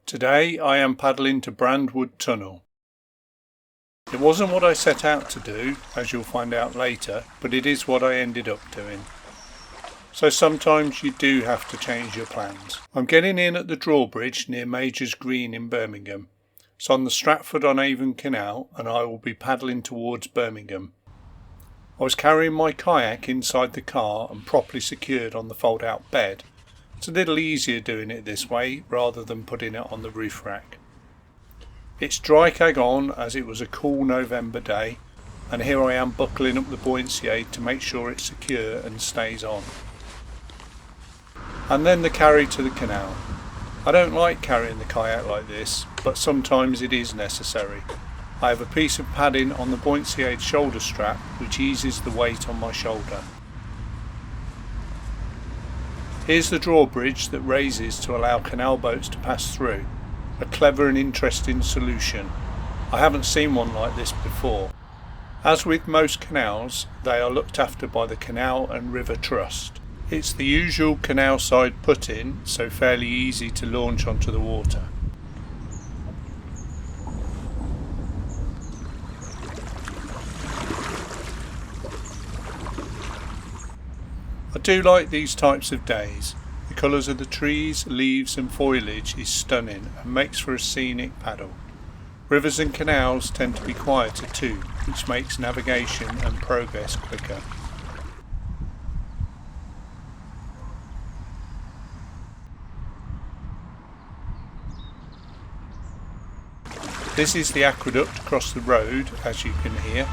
Today I am paddling to Brandwood Tunnel. It wasn't what I set out to do, as you'll find out later, but it is what I ended up doing. So sometimes you do have to change your plans. I'm getting in at the drawbridge near Major's Green in Birmingham. It's on the Stratford-on-Avon Canal and I will be paddling towards Birmingham. I was carrying my kayak inside the car and properly secured on the fold-out bed. It's a little easier doing it this way rather than putting it on the roof rack. It's dry kag on as it was a cool November day, and here I am buckling up the buoyancy aid to make sure it's secure and stays on. And then the carry to the canal. I don't like carrying the kayak like this, but sometimes it is necessary. I have a piece of padding on the buoyancy aid shoulder strap which eases the weight on my shoulder. Here's the drawbridge that raises to allow canal boats to pass through. A clever and interesting solution. I haven't seen one like this before. As with most canals, they are looked after by the Canal and River Trust. It's the usual canal side put-in, so fairly easy to launch onto the water. I do like these types of days. The colours of the trees, leaves and foliage is stunning and makes for a scenic paddle. Rivers and canals tend to be quieter too, which makes navigation and progress quicker. This is the aqueduct across the road, as you can hear.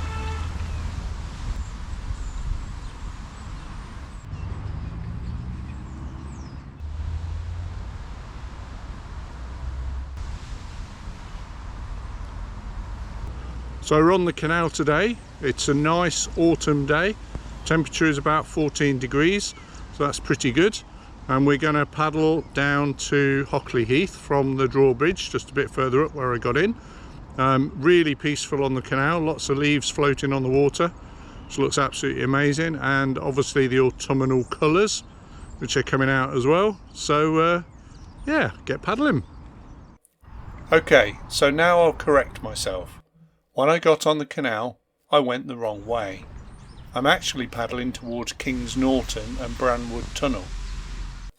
So we're on the canal today. It's a nice autumn day. Temperature is about 14 degrees, so that's pretty good. And we're going to paddle down to Hockley Heath from the drawbridge, just a bit further up where I got in. Really peaceful on the canal, lots of leaves floating on the water, which looks absolutely amazing, and obviously the autumnal colours which are coming out as well. So yeah, get paddling. Okay, so now I'll correct myself. When I got on the canal, I went the wrong way. I'm actually paddling towards King's Norton and Brandwood Tunnel.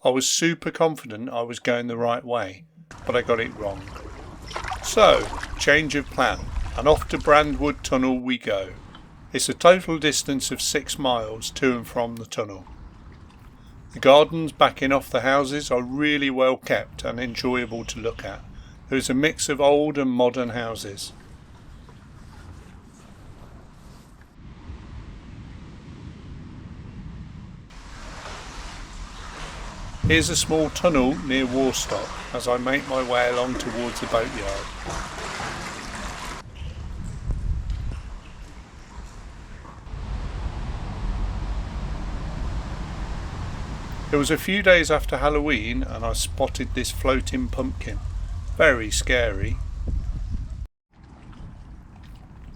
I was super confident I was going the right way, but I got it wrong. So, change of plan, and off to Brandwood Tunnel we go. It's a total distance of 6 miles to and from the tunnel. The gardens backing off the houses are really well kept and enjoyable to look at. There is a mix of old and modern houses. Here's a small tunnel near Warstock as I make my way along towards the boatyard. It was a few days after Halloween and I spotted this floating pumpkin. Very scary.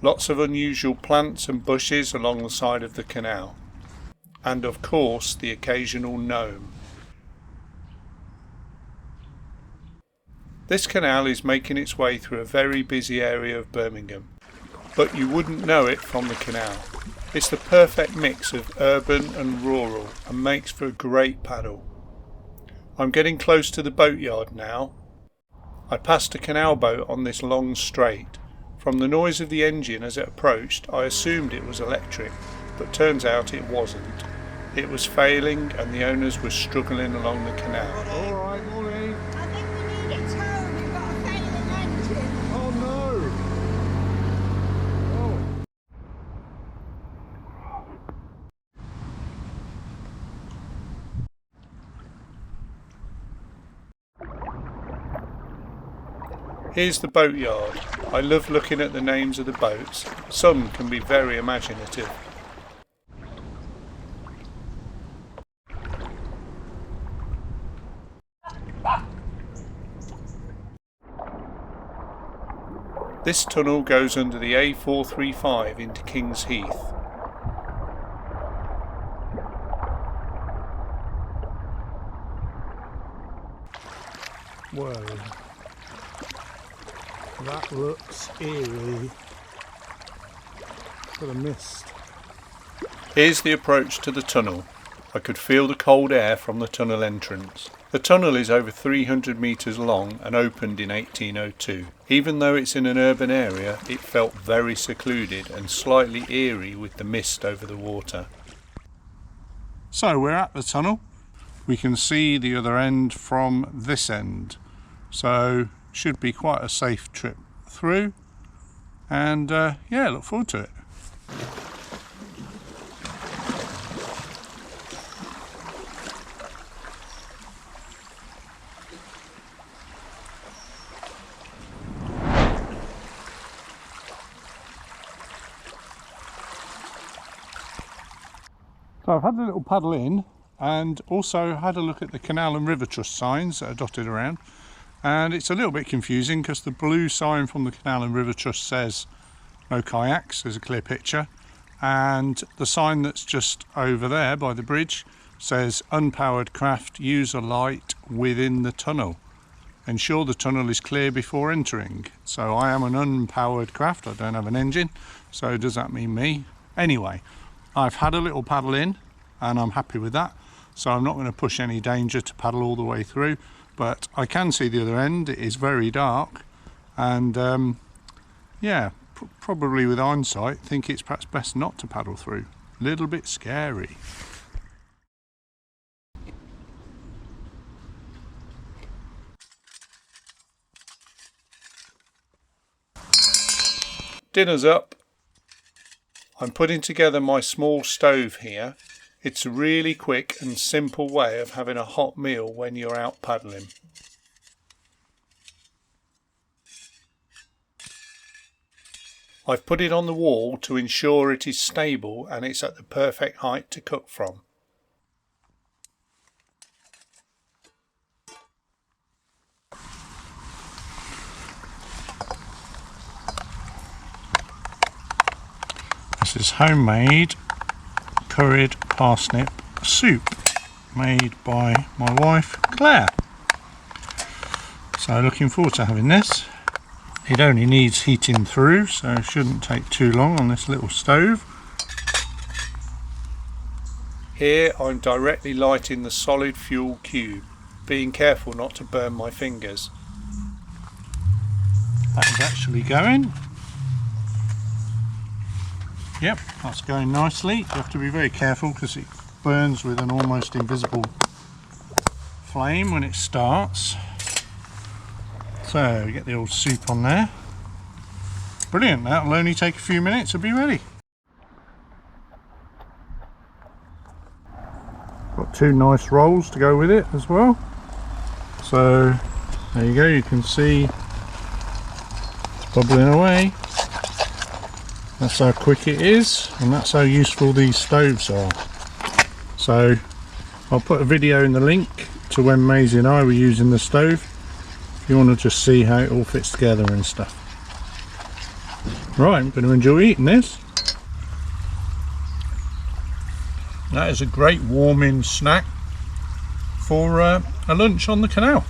Lots of unusual plants and bushes along the side of the canal. And of course the occasional gnome. This canal is making its way through a very busy area of Birmingham, but you wouldn't know it from the canal. It's the perfect mix of urban and rural and makes for a great paddle. I'm getting close to the boatyard now. I passed a canal boat on this long straight. From the noise of the engine as it approached, I assumed it was electric, but turns out it wasn't. It was failing and the owners were struggling along the canal. Alright, morning. I think we need it towed. We've got a failing engine. Oh no! Oh. Here's the boatyard. I love looking at the names of the boats. Some can be very imaginative. This tunnel goes under the A435 into King's Heath. Whoa. That looks eerie. For the mist. Here's the approach to the tunnel. I could feel the cold air from the tunnel entrance. The tunnel is over 300 metres long and opened in 1802. Even though it's in an urban area, it felt very secluded and slightly eerie with the mist over the water. So we're at the tunnel. We can see the other end from this end. So should be quite a safe trip through. And yeah, look forward to it. So I've had a little paddle in and also had a look at the Canal and River Trust signs that are dotted around, and it's a little bit confusing because the blue sign from the Canal and River Trust says no kayaks, there's a clear picture, and the sign that's just over there by the bridge says unpowered craft, use a light within the tunnel. Ensure the tunnel is clear before entering. So I am an unpowered craft, I don't have an engine, so does that mean me? Anyway, I've had a little paddle in and I'm happy with that, so I'm not going to push any danger to paddle all the way through, but I can see the other end. It is very dark, and yeah, probably with hindsight think it's perhaps best not to paddle through. A little bit scary. Dinner's up. I'm putting together my small stove here. It's a really quick and simple way of having a hot meal when you're out paddling. I've put it on the wall to ensure it is stable and it's at the perfect height to cook from. This is homemade curried parsnip soup made by my wife Claire. So looking forward to having this. It only needs heating through, so it shouldn't take too long on this little stove. Here I'm directly lighting the solid fuel cube, being careful not to burn my fingers. That is actually going. Yep, that's going nicely. You have to be very careful because it burns with an almost invisible flame when it starts. So we get the old soup on there. Brilliant, that'll only take a few minutes to be ready. Got two nice rolls to go with it as well. So there you go, you can see it's bubbling away. That's how quick it is, and that's how useful these stoves are. So I'll put a video in the link to when Maisie and I were using the stove, if you want to just see how it all fits together and stuff. Right, I'm going to enjoy eating this. That is a great warming snack for a lunch on the canal.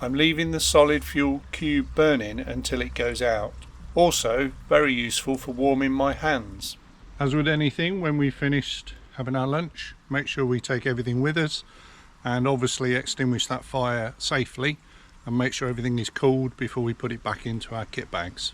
I'm leaving the solid fuel cube burning until it goes out. Also very useful for warming my hands. As with anything, when we've finished having our lunch, make sure we take everything with us and obviously extinguish that fire safely and make sure everything is cooled before we put it back into our kit bags.